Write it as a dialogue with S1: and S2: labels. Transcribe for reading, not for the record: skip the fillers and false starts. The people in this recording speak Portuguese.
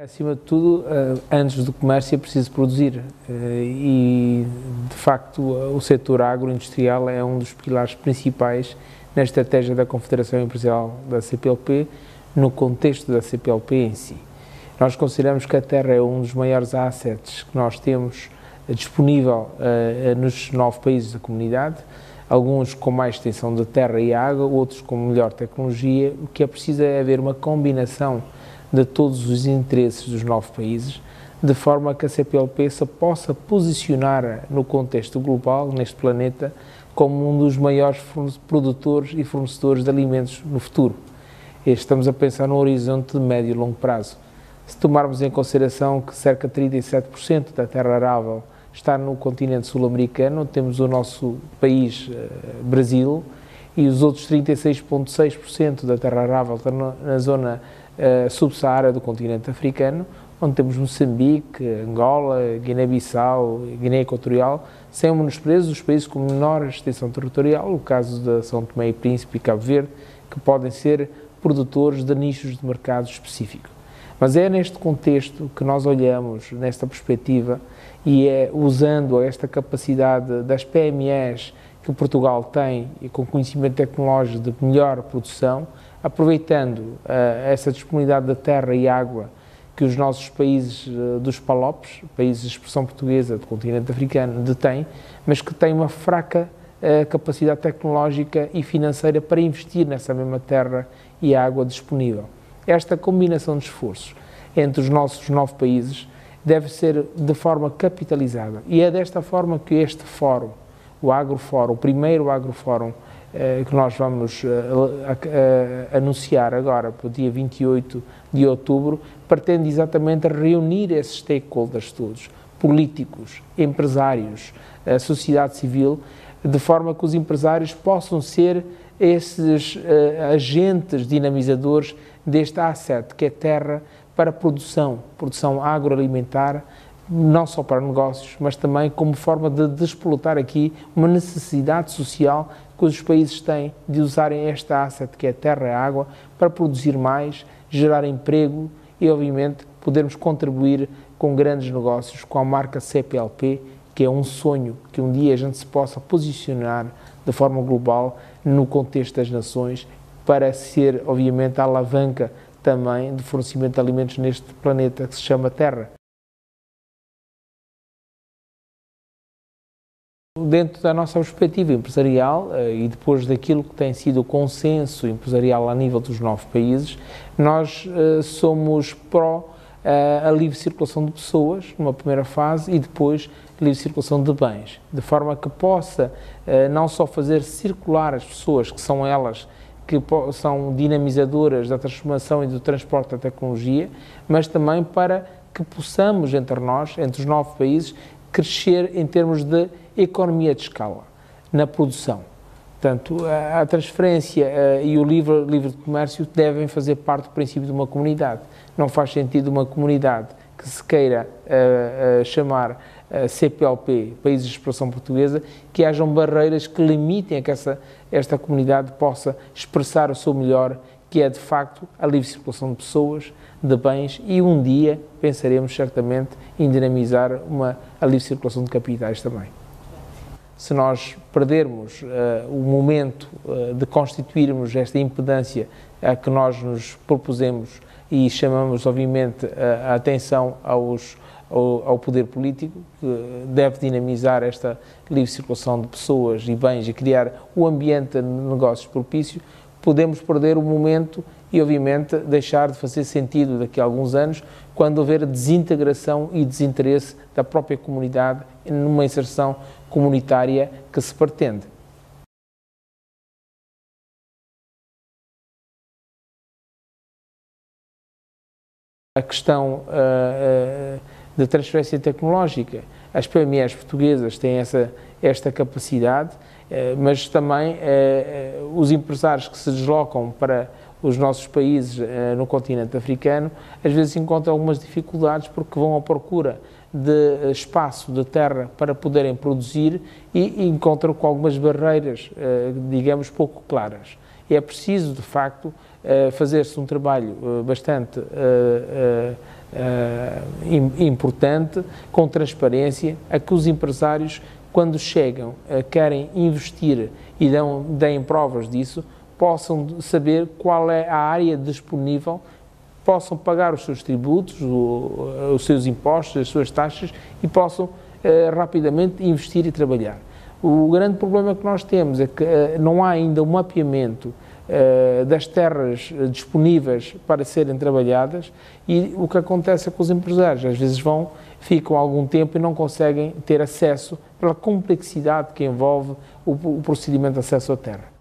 S1: Acima de tudo, antes do comércio é preciso produzir e, de facto, o setor agroindustrial é um dos pilares principais na estratégia da Confederação Empresarial da CPLP, no contexto da CPLP em si. Nós consideramos que a terra é um dos maiores assets que nós temos disponível nos 9 países da comunidade, alguns com mais extensão de terra e água, outros com melhor tecnologia. O que é preciso é haver uma combinação de todos os interesses dos 9 países, de forma que a CPLP se possa posicionar no contexto global, neste planeta, como um dos maiores produtores e fornecedores de alimentos no futuro. Estamos a pensar num horizonte de médio e longo prazo. Se tomarmos em consideração que cerca de 37% da terra arável está no continente sul-americano, temos o nosso país, Brasil, e os outros 36,6% da terra arável estão na zona subsaara do continente africano, onde temos Moçambique, Angola, Guiné-Bissau, Guiné Equatorial, sem o menosprezo dos países com menor extensão territorial, o caso de São Tomé e Príncipe e Cabo Verde, que podem ser produtores de nichos de mercado específicos. Mas é neste contexto que nós olhamos, nesta perspectiva, e é usando esta capacidade das PMEs que Portugal tem e com conhecimento tecnológico de melhor produção, aproveitando essa disponibilidade da terra e água que os nossos países dos PALOPs, países de expressão portuguesa do continente africano, detêm, mas que têm uma fraca capacidade tecnológica e financeira para investir nessa mesma terra e água disponível. Esta combinação de esforços entre os nossos 9 países deve ser de forma capitalizada, e é desta forma que este fórum, o Agrofórum, o primeiro Agrofórum que nós vamos anunciar agora para o dia 28 de outubro, pretende exatamente reunir esses stakeholders todos, políticos, empresários, a sociedade civil, de forma que os empresários possam ser esses agentes dinamizadores deste asset que é terra para produção agroalimentar, não só para negócios, mas também como forma de desplotar aqui uma necessidade social que os países têm de usarem esta asset que é terra e água para produzir mais, gerar emprego e, obviamente, podermos contribuir com grandes negócios, com a marca CPLP, que é um sonho que um dia a gente se possa posicionar de forma global no contexto das nações para ser, obviamente, a alavanca também de fornecimento de alimentos neste planeta que se chama Terra. Dentro da nossa perspectiva empresarial e depois daquilo que tem sido o consenso empresarial a nível dos 9 países, nós somos pró a livre circulação de pessoas, numa primeira fase, e depois livre circulação de bens, de forma que possa não só fazer circular as pessoas, que são elas que são dinamizadoras da transformação e do transporte da tecnologia, mas também para que possamos, entre nós, entre os 9 países, crescer em termos de economia de escala, na produção. Portanto, a transferência e o livre de comércio devem fazer parte do princípio de uma comunidade. Não faz sentido uma comunidade que se queira chamar CPLP, Países de Expressão Portuguesa, que hajam barreiras que limitem a que esta comunidade possa expressar o seu melhor, que é de facto a livre circulação de pessoas, de bens, e um dia pensaremos certamente em dinamizar a livre circulação de capitais também. Se nós perdermos o momento de constituirmos esta impedância a que nós nos propusemos e chamamos, obviamente, a atenção ao poder político, que deve dinamizar esta livre circulação de pessoas e bens e criar o ambiente de negócios propício, podemos perder o momento e, obviamente, deixar de fazer sentido daqui a alguns anos, quando houver desintegração e desinteresse da própria comunidade numa inserção comunitária que se pretende. A questão da transferência tecnológica, as PMEs portuguesas têm esta capacidade, mas também os empresários que se deslocam para os nossos países no continente africano, às vezes encontram algumas dificuldades porque vão à procura de espaço, de terra para poderem produzir e encontram com algumas barreiras, digamos, pouco claras. E é preciso, de facto, fazer-se um trabalho bastante importante, com transparência, a que os empresários, quando chegam, querem investir e deem provas disso, possam saber qual é a área disponível, possam pagar os seus tributos, os seus impostos, as suas taxas e possam rapidamente investir e trabalhar. O grande problema que nós temos é que não há ainda um mapeamento das terras disponíveis para serem trabalhadas e o que acontece é que os empresários às vezes ficam algum tempo e não conseguem ter acesso pela complexidade que envolve o procedimento de acesso à terra.